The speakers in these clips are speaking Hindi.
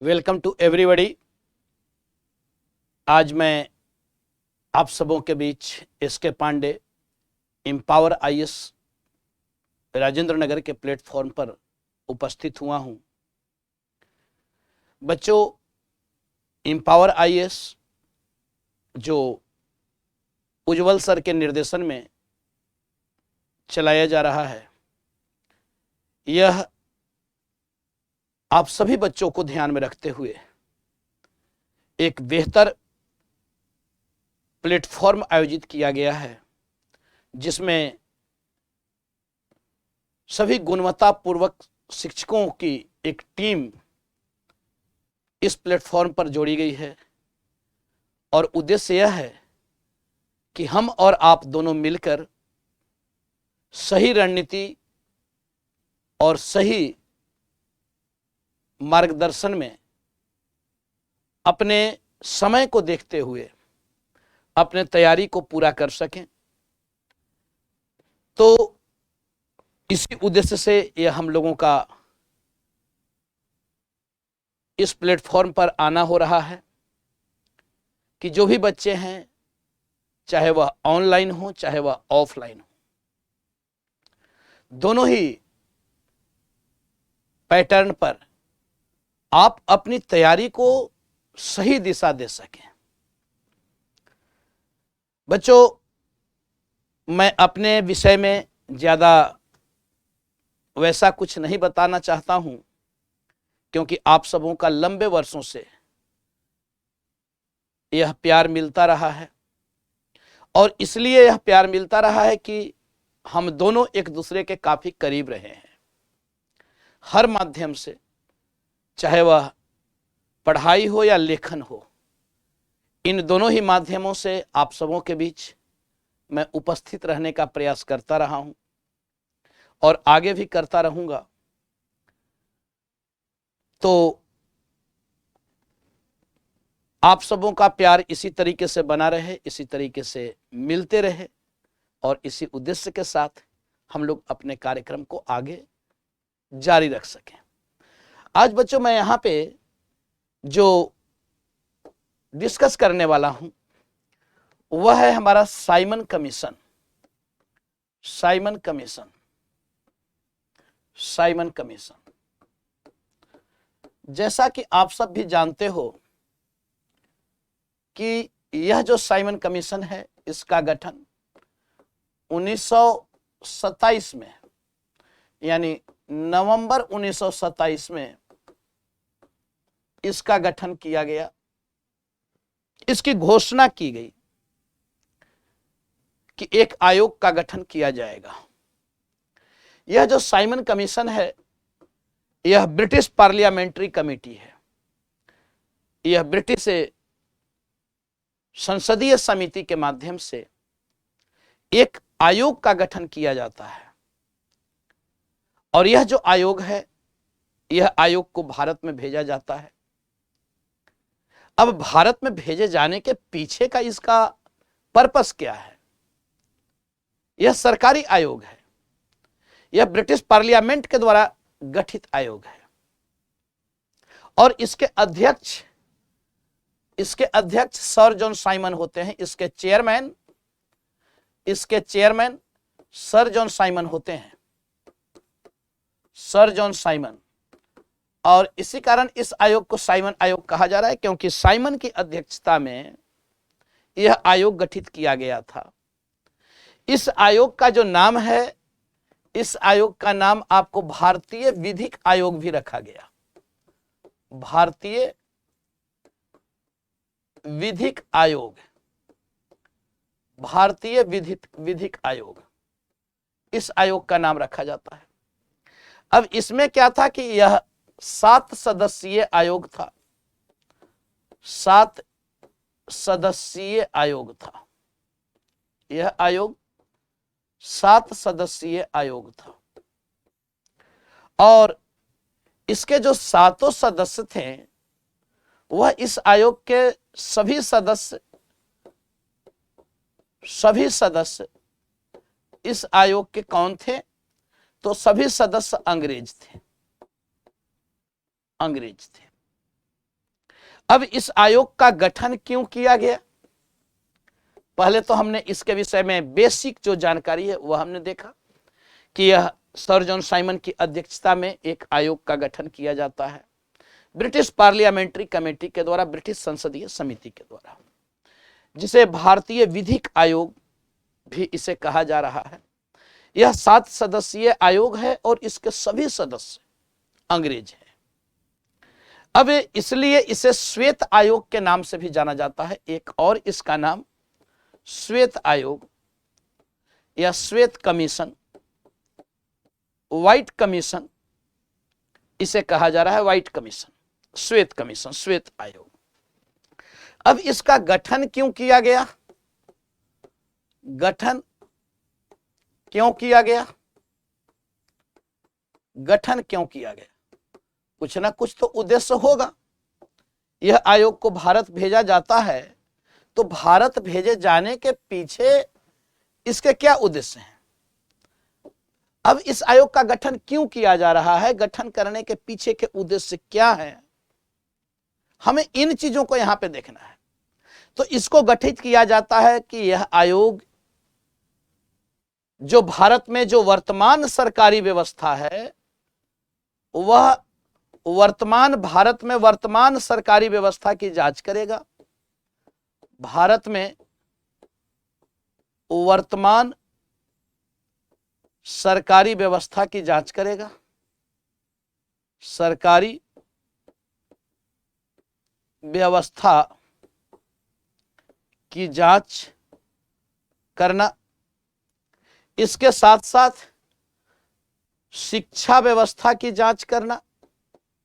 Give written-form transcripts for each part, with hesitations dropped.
Welcome to everybody. आज मैं आप सबों के बीच SK Pandey Empower IAS Rajendra Nagar के प्लेटफॉर्म पर उपस्थित हुआ हूं। बच्चों, एम्पावर आईएएस जो उज्जवल सर के निर्देशन में चलाया जा रहा है, यह आप सभी बच्चों को ध्यान में रखते हुए एक बेहतर प्लेटफॉर्म आयोजित किया गया है, जिसमें सभी गुणवत्तापूर्वक शिक्षकों की एक टीम इस प्लेटफॉर्म पर जोड़ी गई है। और उद्देश्य यह है कि हम और आप दोनों मिलकर सही रणनीति और सही मार्गदर्शन में अपने समय को देखते हुए अपने तैयारी को पूरा कर सकें। तो इसी उद्देश्य से यह हम लोगों का इस प्लेटफॉर्म पर आना हो रहा है कि जो भी बच्चे हैं, चाहे वह ऑनलाइन हो चाहे वह ऑफलाइन हो, दोनों ही पैटर्न पर आप अपनी तैयारी को सही दिशा दे सकें। बच्चों, मैं अपने विषय में ज्यादा वैसा कुछ नहीं बताना चाहता हूं, क्योंकि आप सबों का लंबे वर्षों से यह प्यार मिलता रहा है और इसलिए यह प्यार मिलता रहा है कि हम दोनों एक दूसरे के काफी करीब रहे हैं। हर माध्यम से, चाहे वह पढ़ाई हो या लेखन हो, इन दोनों ही माध्यमों से आप सबों के बीच मैं उपस्थित रहने का प्रयास करता रहा हूं और आगे भी करता रहूंगा। तो आप सबों का प्यार इसी तरीके से बना रहे, इसी तरीके से मिलते रहे और इसी उद्देश्य के साथ हम लोग अपने कार्यक्रम को आगे जारी रख सकें। आज बच्चों, मैं यहां पे जो डिस्कस करने वाला हूं वह है हमारा Simon commission. Simon commission, Simon commission. जैसा कि आप सब भी जानते हो कि यह जो साइमन कमीशन है, इसका गठन 1927 में, यानी नवंबर 1927 में इसका गठन किया गया। इसकी घोषणा की गई कि एक आयोग का गठन किया जाएगा। यह जो साइमन कमीशन है, यह ब्रिटिश पार्लियामेंट्री कमेटी है। यह ब्रिटिश संसदीय समिति के माध्यम से एक आयोग का गठन किया जाता है और यह जो आयोग है, यह आयोग को भारत में भेजा जाता है। अब भारत में भेजे जाने के पीछे का इसका पर्पस क्या है? यह सरकारी आयोग है, यह ब्रिटिश पार्लियामेंट के द्वारा गठित आयोग है और इसके अध्यक्ष सर जॉन साइमन होते हैं। इसके चेयरमैन सर जॉन साइमन होते हैं, सर जॉन साइमन। और इसी कारण इस आयोग को साइमन आयोग कहा जा रहा है, क्योंकि साइमन की अध्यक्षता में यह आयोग गठित किया गया था। इस आयोग का जो नाम है, इस आयोग का नाम आपको भारतीय विधिक आयोग भी रखा गया। भारतीय विधिक आयोग, भारतीय विधिक आयोग, इस आयोग का नाम रखा जाता है। अब इसमें क्या था कि यह 7 सदस्यीय आयोग था। 7 सदस्यीय आयोग था। यह आयोग 7 सदस्यीय आयोग था और इसके जो 7 सदस्य थे, वह इस आयोग के सभी सदस्य इस आयोग के कौन थे? तो सभी सदस्य अंग्रेज थे। अब इस आयोग का गठन क्यों किया गया, पहले तो हमने इसके विषय में बेसिक जो जानकारी है वह हमने देखा कि यह सर जॉन साइमन की अध्यक्षता में एक आयोग का गठन किया जाता है ब्रिटिश पार्लियामेंट्री कमेटी के द्वारा, ब्रिटिश संसदीय समिति के द्वारा, जिसे भारतीय विधिक आयोग भी इसे कहा जा रहा है। यह 7 सदस्यीय आयोग है और इसके सभी सदस्य अंग्रेज हैं। अब इसलिए इसे श्वेत आयोग के नाम से भी जाना जाता है। एक और इसका नाम श्वेत आयोग या श्वेत कमीशन, व्हाइट कमीशन इसे कहा जा रहा है, व्हाइट कमीशन, श्वेत कमीशन, श्वेत आयोग। अब इसका गठन क्यों किया गया, गठन क्यों किया गया, गठन क्यों किया गया, कुछ ना कुछ तो उद्देश्य होगा। यह आयोग को भारत भेजा जाता है तो भारत भेजे जाने के पीछे इसके क्या उद्देश्य हैं। अब इस आयोग का गठन क्यों किया जा रहा है, गठन करने के पीछे के उद्देश्य क्या है, हमें इन चीजों को यहां पे देखना है। तो इसको गठित किया जाता है कि यह आयोग जो भारत में जो वर्तमान सरकारी व्यवस्था है, वह वर्तमान भारत में वर्तमान सरकारी व्यवस्था की जांच करेगा, भारत में वर्तमान सरकारी व्यवस्था की जांच करेगा, सरकारी व्यवस्था की जांच करना, इसके साथ साथ शिक्षा व्यवस्था की जांच करना,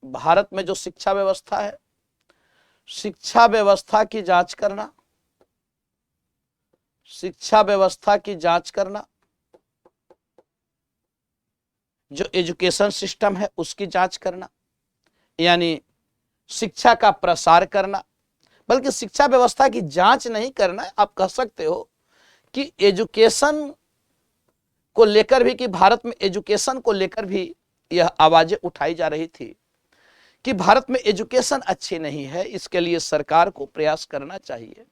भारत में जो शिक्षा व्यवस्था है, शिक्षा व्यवस्था की जांच करना, शिक्षा व्यवस्था की जांच करना, जो एजुकेशन सिस्टम है उसकी जांच करना, यानी शिक्षा का प्रसार करना, बल्कि शिक्षा व्यवस्था की जांच नहीं करना, आप कह सकते हो कि एजुकेशन को लेकर भी, कि भारत में एजुकेशन को लेकर भी यह आवाजें उठाई जा रही थी कि भारत में एजुकेशन अच्छी नहीं है, इसके लिए सरकार को प्रयास करना चाहिए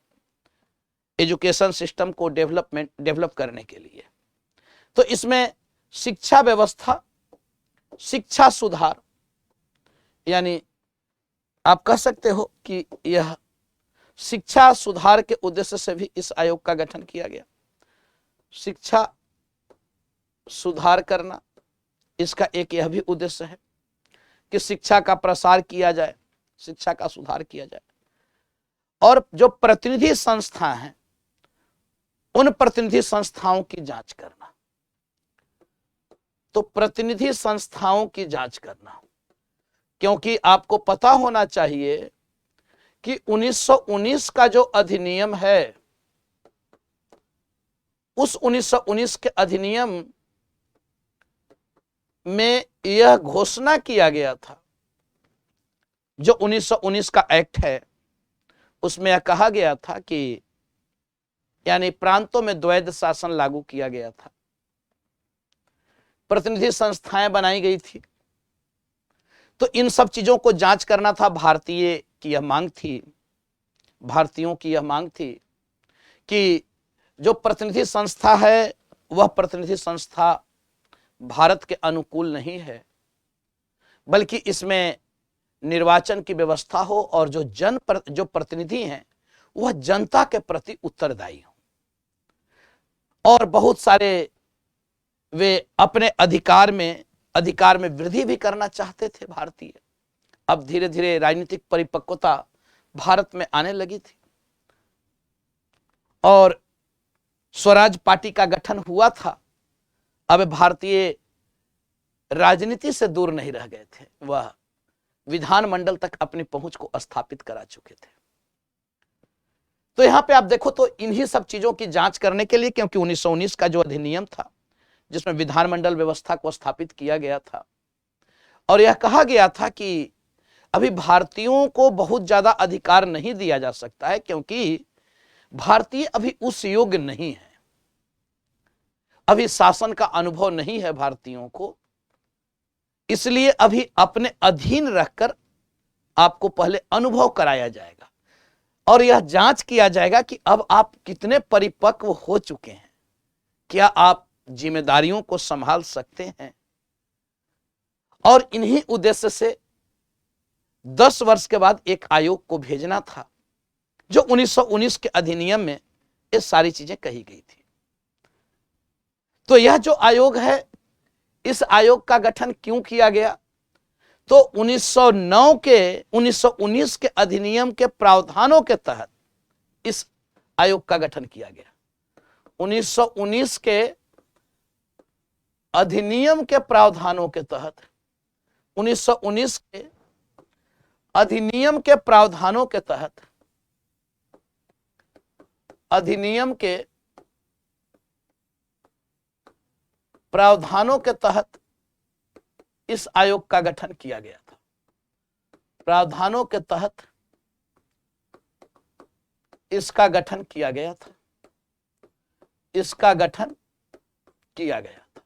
एजुकेशन सिस्टम को डेवलप करने के लिए। तो इसमें शिक्षा व्यवस्था, शिक्षा सुधार, यानी आप कह सकते हो कि यह शिक्षा सुधार के उद्देश्य से भी इस आयोग का गठन किया गया। शिक्षा सुधार करना, इसका एक यह भी उद्देश्य है कि शिक्षा का प्रसार किया जाए, शिक्षा का सुधार किया जाए। और जो प्रतिनिधि संस्था हैं, उन प्रतिनिधि संस्थाओं की जांच करना, तो प्रतिनिधि संस्थाओं की जांच करना, क्योंकि आपको पता होना चाहिए कि 1919 का जो अधिनियम है, उस 1919 के अधिनियम में यह घोषणा किया गया था, जो 1919 का एक्ट है, उसमें यह कहा गया था कि यानी प्रांतों में द्वैध शासन लागू किया गया था, प्रतिनिधि संस्थाएं बनाई गई थी। तो इन सब चीजों को जांच करना था। भारतीय की यह मांग थी, भारतीयों की यह मांग थी कि जो प्रतिनिधि संस्था है, वह प्रतिनिधि संस्था भारत के अनुकूल नहीं है, बल्कि इसमें निर्वाचन की व्यवस्था हो और जो प्रतिनिधि हैं वह जनता के प्रति उत्तरदायी हो। और बहुत सारे वे अपने अधिकार में वृद्धि भी करना चाहते थे भारतीय। अब धीरे धीरे राजनीतिक परिपक्वता भारत में आने लगी थी और स्वराज पार्टी का गठन हुआ था। अब भारतीय राजनीति से दूर नहीं रह गए थे, वह विधानमंडल तक अपनी पहुंच को स्थापित करा चुके थे। तो यहां पे आप देखो तो इन्हीं सब चीजों की जांच करने के लिए, क्योंकि 1919 का जो अधिनियम था जिसमें विधानमंडल व्यवस्था को स्थापित किया गया था, और यह कहा गया था कि अभी भारतीयों को बहुत ज्यादा अधिकार नहीं दिया जा सकता है, क्योंकि भारतीय अभी उस योग्य नहीं है, अभी शासन का अनुभव नहीं है भारतीयों को, इसलिए अभी अपने अधीन रखकर आपको पहले अनुभव कराया जाएगा और यह जांच किया जाएगा कि अब आप कितने परिपक्व हो चुके हैं, क्या आप जिम्मेदारियों को संभाल सकते हैं। और इन्हीं उद्देश्य से 10 वर्ष के बाद एक आयोग को भेजना था, जो 1919 के अधिनियम में ये सारी चीजें कही गई थी। तो यह जो आयोग है, इस आयोग का गठन क्यों किया गया? तो 1919 के अधिनियम के प्रावधानों के तहत इस आयोग का गठन किया गया। 1919 के अधिनियम के प्रावधानों के तहत, 1919 के अधिनियम के प्रावधानों के तहत, अधिनियम के प्रावधानों के तहत इस आयोग का गठन किया गया था। प्रावधानों के तहत इसका गठन किया गया था, इसका गठन किया गया था।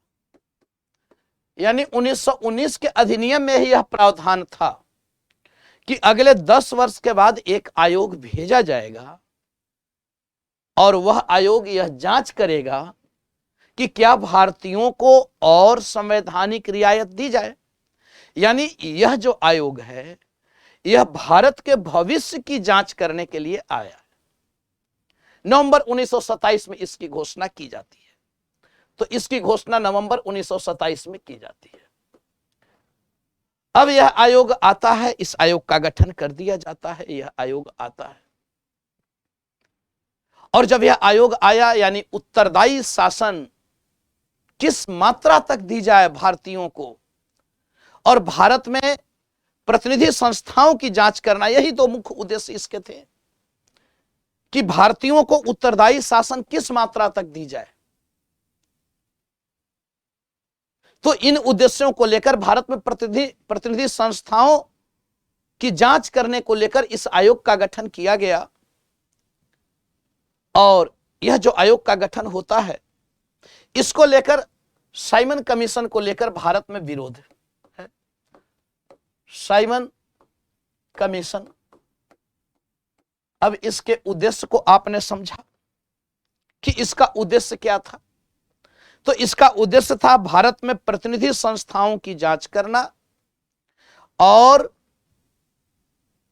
यानी 1919 के अधिनियम में ही यह प्रावधान था कि अगले 10 वर्ष के बाद एक आयोग भेजा जाएगा और वह आयोग यह जांच करेगा कि क्या भारतीयों को और संवैधानिक रियायत दी जाए। यानी यह जो आयोग है, यह भारत के भविष्य की जांच करने के लिए आया है। नवंबर 1927 में इसकी घोषणा की जाती है। तो इसकी घोषणा नवंबर 1927 में की जाती है। अब यह आयोग आता है, इस आयोग का गठन कर दिया जाता है, यह आयोग आता है। और जब यह आयोग आया, यानी उत्तरदायी शासन किस मात्रा तक दी जाए भारतीयों को, और भारत में प्रतिनिधि संस्थाओं की जांच करना, यही दो मुख्य उद्देश्य इसके थे कि भारतीयों को उत्तरदायी शासन किस मात्रा तक दी जाए। तो इन उद्देश्यों को लेकर भारत में प्रतिनिधि संस्थाओं की जांच करने को लेकर इस आयोग का गठन किया गया। और यह जो आयोग का गठन होता है, इसको लेकर साइमन कमीशन को लेकर भारत में विरोध है। साइमन कमीशन, अब इसके उद्देश्य को आपने समझा कि इसका उद्देश्य क्या था। तो इसका उद्देश्य था भारत में प्रतिनिधि संस्थाओं की जांच करना और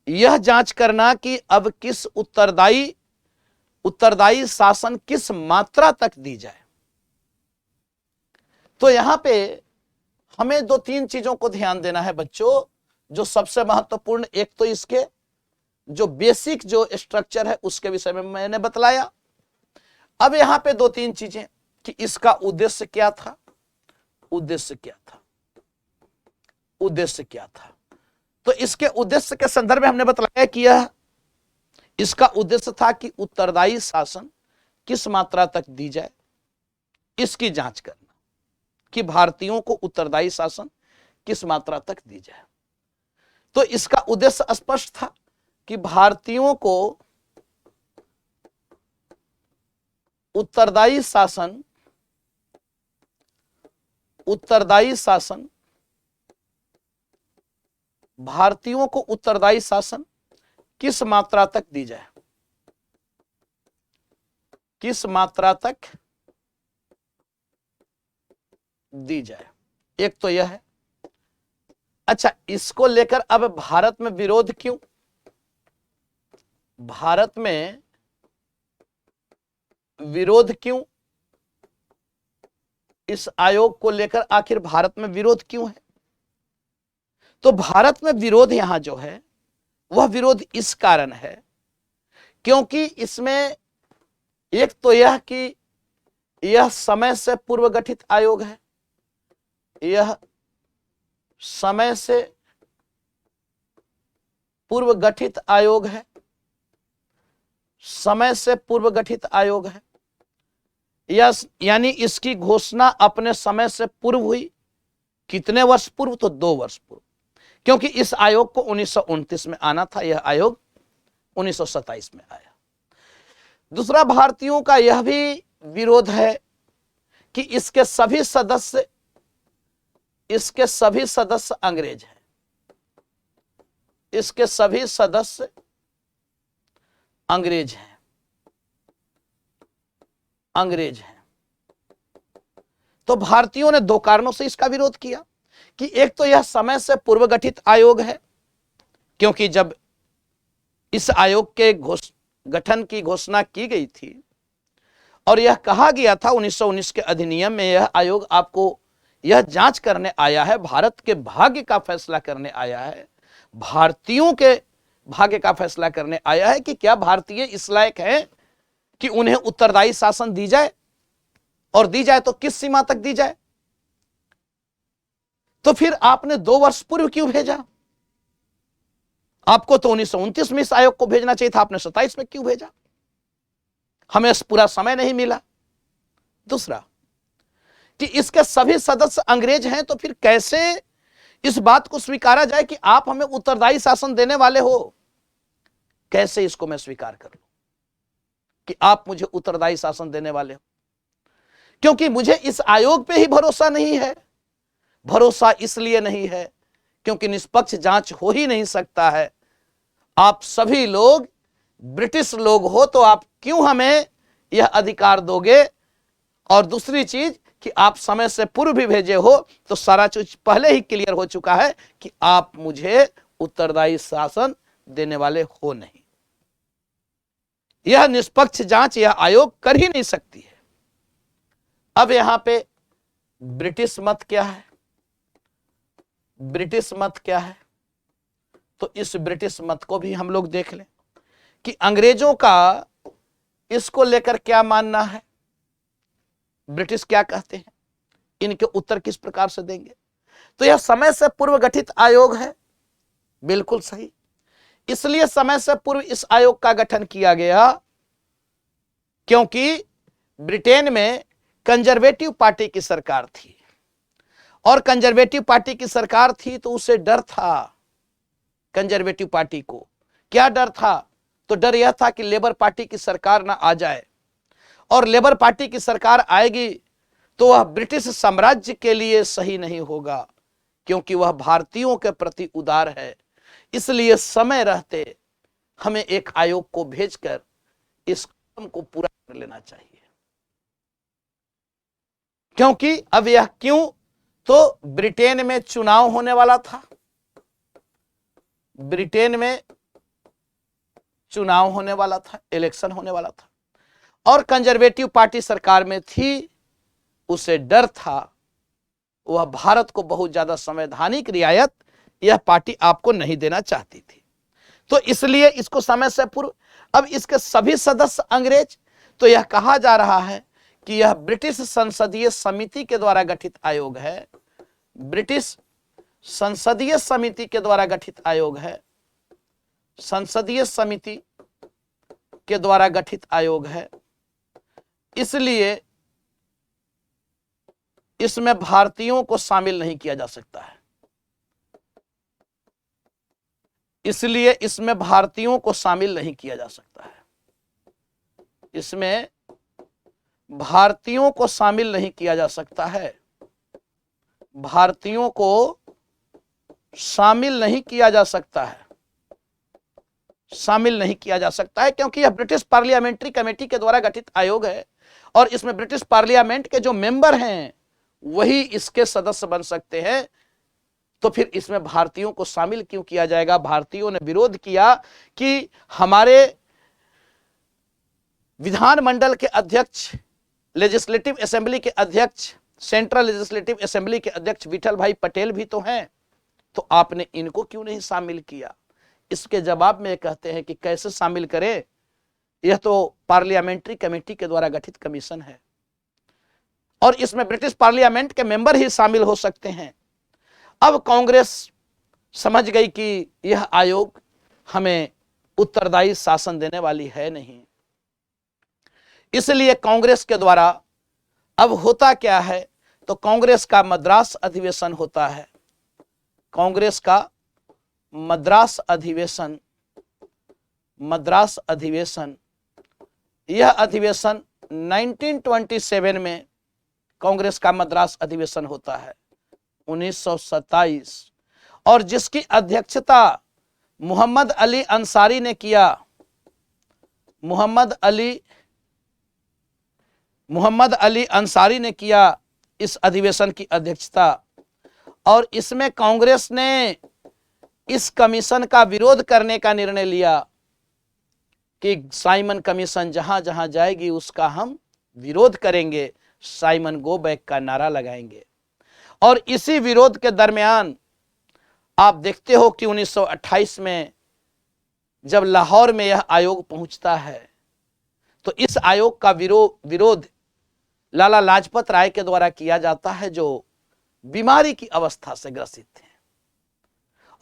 यह जांच करना कि अब किस उत्तरदायी शासन किस मात्रा तक दी जाए। तो यहां पे हमें 2-3 चीजों को ध्यान देना है बच्चों, जो सबसे महत्वपूर्ण। एक तो इसके जो बेसिक जो स्ट्रक्चर है उसके विषय में मैंने बतलाया। अब यहां पे 2-3 चीजें कि इसका उद्देश्य क्या था, उद्देश्य क्या था, उद्देश्य क्या था। तो इसके उद्देश्य के संदर्भ में हमने बतलाया कि यह इसका उद्देश्य था कि उत्तरदायी शासन किस मात्रा तक दी जाए, इसकी जांच करना कि भारतीयों को उत्तरदायी शासन किस मात्रा तक दी जाए। तो इसका उद्देश्य स्पष्ट था कि भारतीयों को उत्तरदायी शासन भारतीयों को उत्तरदायी शासन किस मात्रा तक दी जाए, किस मात्रा तक दी जाए। एक तो यह है। अच्छा, इसको लेकर अब भारत में विरोध क्यों? भारत में विरोध क्यों? इस आयोग को लेकर आखिर भारत में विरोध क्यों है? तो भारत में विरोध यहां जो है वह विरोध इस कारण है क्योंकि इसमें एक तो यह कि यह समय से पूर्व गठित आयोग है, यह समय से पूर्व गठित आयोग है, समय से पूर्व गठित आयोग है। यानी इसकी घोषणा अपने समय से पूर्व हुई। कितने वर्ष पूर्व? तो 2 वर्ष पूर्व, क्योंकि इस आयोग को 1929 में आना था, यह आयोग 1927 में आया। दूसरा, भारतीयों का यह भी विरोध है कि इसके सभी सदस्य अंग्रेज हैं। इसके सभी सदस्य अंग्रेज हैं, अंग्रेज हैं। तो भारतीयों ने दो कारणों से इसका विरोध किया कि एक तो यह समय से पूर्व गठित आयोग है, क्योंकि जब इस आयोग के गठन की घोषणा की गई थी और यह कहा गया था 1919 के अधिनियम में, यह आयोग आपको यह जांच करने आया है, भारत के भाग्य का फैसला करने आया है, भारतीयों के भाग्य का फैसला करने आया है कि क्या भारतीय इस लायक हैं कि उन्हें उत्तरदायी शासन दी जाए, और दी जाए तो किस सीमा तक दी जाए। तो फिर आपने 2 वर्ष पूर्व क्यों भेजा? आपको तो 1929 में इस आयोग को भेजना चाहिए था, आपने 27 में क्यों भेजा? हमें पूरा समय नहीं मिला। दूसरा कि इसके सभी सदस्य अंग्रेज हैं, तो फिर कैसे इस बात को स्वीकारा जाए कि आप हमें उत्तरदायी शासन देने वाले हो? कैसे इसको मैं स्वीकार कर लूं कि आप मुझे उत्तरदायी शासन देने वाले हो? क्योंकि मुझे इस आयोग पे ही भरोसा नहीं है। भरोसा इसलिए नहीं है क्योंकि निष्पक्ष जांच हो ही नहीं सकता है। आप सभी लोग ब्रिटिश लोग हो, तो आप क्यों हमें यह अधिकार दोगे? और दूसरी चीज कि आप समय से पूर्व भी भेजे हो, तो सारा चीज पहले ही क्लियर हो चुका है कि आप मुझे उत्तरदायी शासन देने वाले हो नहीं। यह निष्पक्ष जांच यह आयोग कर ही नहीं सकती है। अब यहां पे ब्रिटिश मत क्या है? ब्रिटिश मत क्या है? तो इस ब्रिटिश मत को भी हम लोग देख लें कि अंग्रेजों का इसको लेकर क्या मानना है, ब्रिटिश क्या कहते हैं, इनके उत्तर किस प्रकार से देंगे। तो यह समय से पूर्व गठित आयोग है, बिल्कुल सही। इसलिए समय से पूर्व इस आयोग का गठन किया गया क्योंकि ब्रिटेन में कंजर्वेटिव पार्टी की सरकार थी, और कंजर्वेटिव पार्टी की सरकार थी तो उसे डर था। कंजर्वेटिव पार्टी को क्या डर था? तो डर यह था कि लेबर पार्टी की सरकार ना आ जाए, और लेबर पार्टी की सरकार आएगी तो वह ब्रिटिश साम्राज्य के लिए सही नहीं होगा, क्योंकि वह भारतीयों के प्रति उदार है। इसलिए समय रहते हमें एक आयोग को भेजकर इस काम को पूरा कर लेना चाहिए। क्योंकि अब यह क्यों? तो ब्रिटेन में चुनाव होने वाला था, ब्रिटेन में चुनाव होने वाला था, इलेक्शन होने वाला था, और कंजर्वेटिव पार्टी सरकार में थी। उसे डर था, वह भारत को बहुत ज्यादा संवैधानिक रियायत यह पार्टी आपको नहीं देना चाहती थी। तो इसलिए इसको समय से पूर्व, अब इसके सभी सदस्य अंग्रेज, तो यह कहा जा रहा है कि यह ब्रिटिश संसदीय समिति के द्वारा गठित आयोग है, ब्रिटिश संसदीय समिति के द्वारा गठित आयोग है, संसदीय समिति के द्वारा गठित आयोग है। इसलिए इसमें भारतीयों को शामिल नहीं किया जा सकता है, इसलिए इसमें भारतीयों को शामिल नहीं किया जा सकता है, इसमें भारतीयों को शामिल नहीं किया जा सकता है, भारतीयों को शामिल नहीं किया जा सकता है, शामिल नहीं किया जा सकता है, क्योंकि यह ब्रिटिश पार्लियामेंट्री कमेटी के द्वारा गठित आयोग है, और इसमें ब्रिटिश पार्लियामेंट के जो मेंबर हैं वही इसके सदस्य बन सकते हैं। तो फिर इसमें भारतीयों को शामिल क्यों किया जाएगा? भारतीयों ने विरोध किया कि हमारे विधानमंडल के अध्यक्ष, लेजिस्लेटिव असेंबली के अध्यक्ष, सेंट्रल लेजिस्लेटिव असेंबली के अध्यक्ष विठल भाई पटेल भी तो हैं, तो आपने इनको क्यों नहीं शामिल किया? इसके जवाब में कहते हैं कि कैसे शामिल करें, यह तो पार्लियामेंट्री कमेटी के द्वारा गठित कमीशन है, और इसमें ब्रिटिश पार्लियामेंट के मेंबर ही शामिल हो सकते हैं। अब कांग्रेस समझ गई कि यह आयोग हमें उत्तरदायी शासन देने वाली है नहीं, इसलिए कांग्रेस के द्वारा अब होता क्या है? तो कांग्रेस का मद्रास अधिवेशन होता है, कांग्रेस का मद्रास अधिवेशन, मद्रास अधिवेशन, यह अधिवेशन 1927 में कांग्रेस का मद्रास अधिवेशन होता है 1927, और जिसकी अध्यक्षता मोहम्मद अली अंसारी ने किया। मोहम्मद अली अंसारी ने किया इस अधिवेशन की अध्यक्षता, और इसमें कांग्रेस ने इस कमीशन का विरोध करने का निर्णय लिया कि साइमन कमीशन जहां जहां जाएगी उसका हम विरोध करेंगे, साइमन गो बैक का नारा लगाएंगे। और इसी विरोध के दरमियान आप देखते हो कि 1928 में जब लाहौर में यह आयोग पहुंचता है तो इस आयोग का विरोध लाला लाजपत राय के द्वारा किया जाता है, जो बीमारी की अवस्था से ग्रसित थे,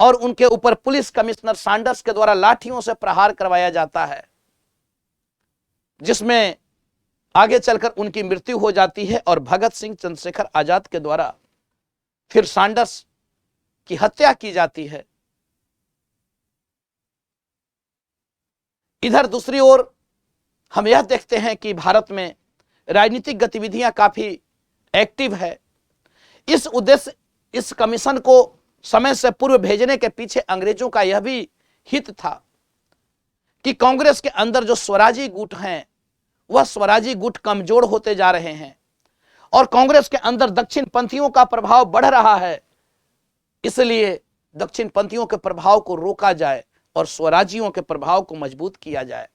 और उनके ऊपर पुलिस कमिश्नर सैंडर्स के द्वारा लाठियों से प्रहार करवाया जाता है, जिसमें आगे चलकर उनकी मृत्यु हो जाती है और भगत सिंह चंद्रशेखर आजाद के द्वारा फिर सैंडर्स की हत्या की जाती है। इधर दूसरी ओर हम यह देखते हैं कि भारत में राजनीतिक गतिविधियां काफी एक्टिव है। इस उद्देश्य इस कमीशन को समय से पूर्व भेजने के पीछे अंग्रेजों का यह भी हित था कि कांग्रेस के अंदर जो स्वराजी गुट हैं वह स्वराजी गुट कमजोर होते जा रहे हैं और कांग्रेस के अंदर दक्षिण पंथियों का प्रभाव बढ़ रहा है, इसलिए दक्षिण पंथियों के प्रभाव को रोका जाए और स्वराजियों के प्रभाव को मजबूत किया जाए।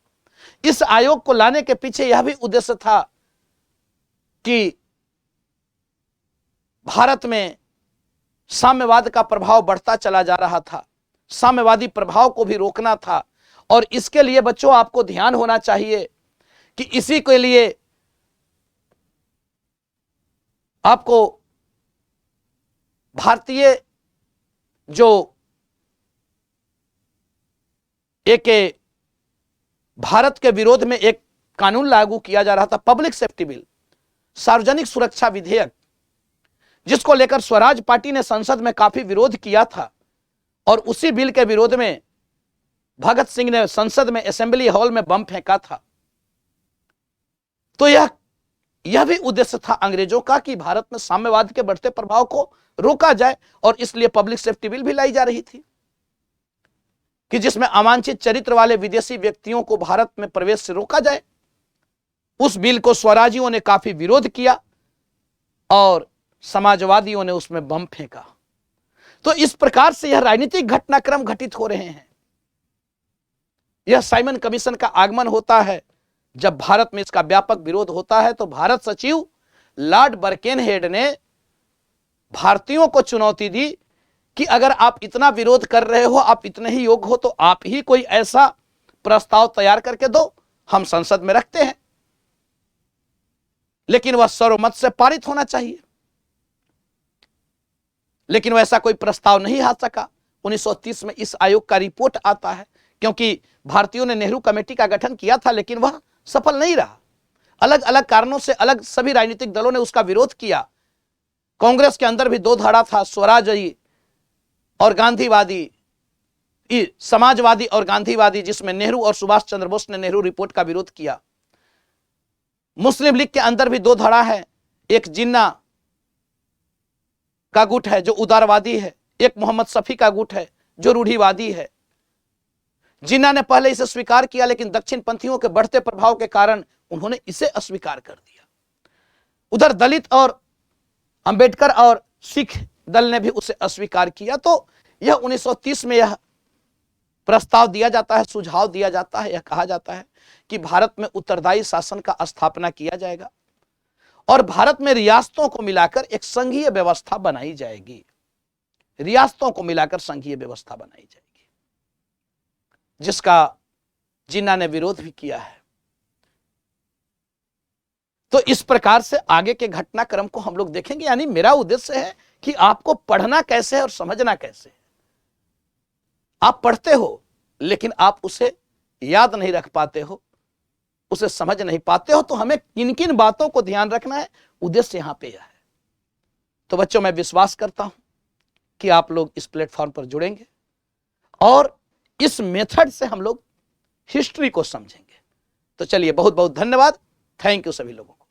इस आयोग को लाने के पीछे यह भी उद्देश्य था कि भारत में साम्यवाद का प्रभाव बढ़ता चला जा रहा था, साम्यवादी प्रभाव को भी रोकना था। और इसके लिए बच्चों आपको ध्यान होना चाहिए कि इसी के लिए आपको भारतीय जो एक भारत के विरोध में एक कानून लागू किया जा रहा था, पब्लिक सेफ्टी बिल, सार्वजनिक सुरक्षा विधेयक, जिसको लेकर स्वराज पार्टी ने संसद में काफी विरोध किया था, और उसी बिल के विरोध में भगत सिंह ने संसद में असेंबली हॉल में बम फेंका था। तो यह भी उद्देश्य था अंग्रेजों का कि भारत में साम्यवाद के बढ़ते प्रभाव को रोका जाए, और इसलिए पब्लिक सेफ्टी बिल भी लाई जा रही थी कि जिसमें अवांछित चरित्र वाले विदेशी व्यक्तियों को भारत में प्रवेश से रोका जाए। उस बिल को स्वराजियों ने काफी विरोध किया और समाजवादियों ने उसमें बम फेंका। तो इस प्रकार से यह राजनीतिक घटनाक्रम घटित हो रहे हैं। यह साइमन कमीशन का आगमन होता है जब भारत में इसका व्यापक विरोध होता है, तो भारत सचिव लॉर्ड बर्केनहेड ने भारतीयों को चुनौती दी कि अगर आप इतना विरोध कर रहे हो, आप इतने ही योग्य हो, तो आप ही कोई ऐसा प्रस्ताव तैयार करके दो, हम संसद में रखते हैं, लेकिन वह सर्वमत से पारित होना चाहिए। लेकिन वैसा कोई प्रस्ताव नहीं आ सका। 1930 में इस आयोग का रिपोर्ट आता है, क्योंकि भारतीयों ने नेहरू कमेटी का गठन किया था लेकिन वह सफल नहीं रहा। अलग अलग कारणों से अलग सभी राजनीतिक दलों ने उसका विरोध किया। कांग्रेस के अंदर भी दो धड़ा था, स्वराजी और गांधीवादी, समाजवादी और गांधीवादी, जिसमें नेहरू और सुभाष चंद्र बोस ने नेहरू रिपोर्ट का विरोध किया। मुस्लिम लीग के अंदर भी दो धड़ा है, एक जिन्ना का गुट है जो उदारवादी है, एक मोहम्मद शफी का गुट है जो रूढ़िवादी है। जिन्ना ने पहले इसे स्वीकार किया, लेकिन दक्षिण पंथियों के बढ़ते प्रभाव के कारण उन्होंने इसे अस्वीकार कर दिया। उधर दलित और अंबेडकर और सिख दल ने भी उसे अस्वीकार किया। तो यह 1930 में यह प्रस्ताव दिया जाता है, सुझाव दिया जाता है, यह कहा जाता है कि भारत में उत्तरदायी शासन का स्थापना किया जाएगा और भारत में रियासतों को मिलाकर एक संघीय व्यवस्था बनाई जाएगी। रियासतों को मिलाकर संघीय व्यवस्था बनाई जाएगी, जिसका जिन्ना ने विरोध भी किया है। तो इस प्रकार से आगे के घटनाक्रम को हम लोग देखेंगे। यानी मेरा उद्देश्य है कि आपको पढ़ना कैसे है और समझना कैसे है। आप पढ़ते हो लेकिन आप उसे याद नहीं रख पाते हो, उसे समझ नहीं पाते हो, तो हमें किन किन बातों को ध्यान रखना है, उद्देश्य यहां पे यह है। तो बच्चों, मैं विश्वास करता हूं कि आप लोग इस प्लेटफॉर्म पर जुड़ेंगे और इस मेथड से हम लोग हिस्ट्री को समझेंगे। तो चलिए, बहुत बहुत धन्यवाद। थैंक यू सभी लोगों को।